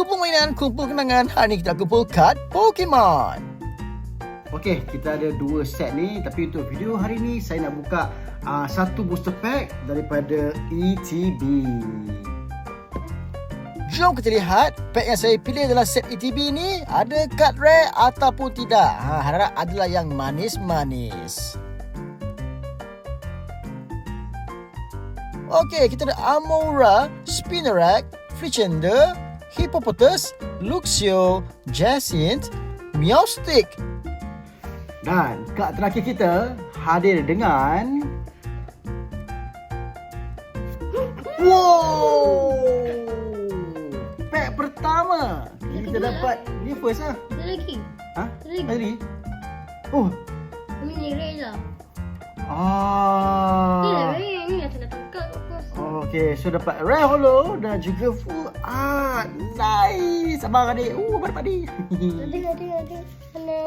Kumpul mainan, kumpul kenangan. Hari ni kita kumpul kad Pokemon. Okey, kita ada 2 set ni. Tapi untuk video hari ni saya nak buka satu booster pack daripada ETB. Jom kita lihat pack yang saya pilih adalah set ETB ni. Ada kad rare ataupun tidak. Harap adalah yang manis-manis. Okey, kita ada Amaura, Spinarak, Flitchander, Hippopotas, Luxio, Jacint, Meowstic. Dan kad terakhir kita hadir dengan wow! Pack pertama. Kita dapat ni first lah. Ada lagi. Ha? Ada lagi. Lagi? Oh. Ini Ray lah. Ini Ah. Ray. Ini yang saya nak tangkap. Okey, so dapat rare holo dan juga full art. Nice. Abang adik. Dapat ni. Ada.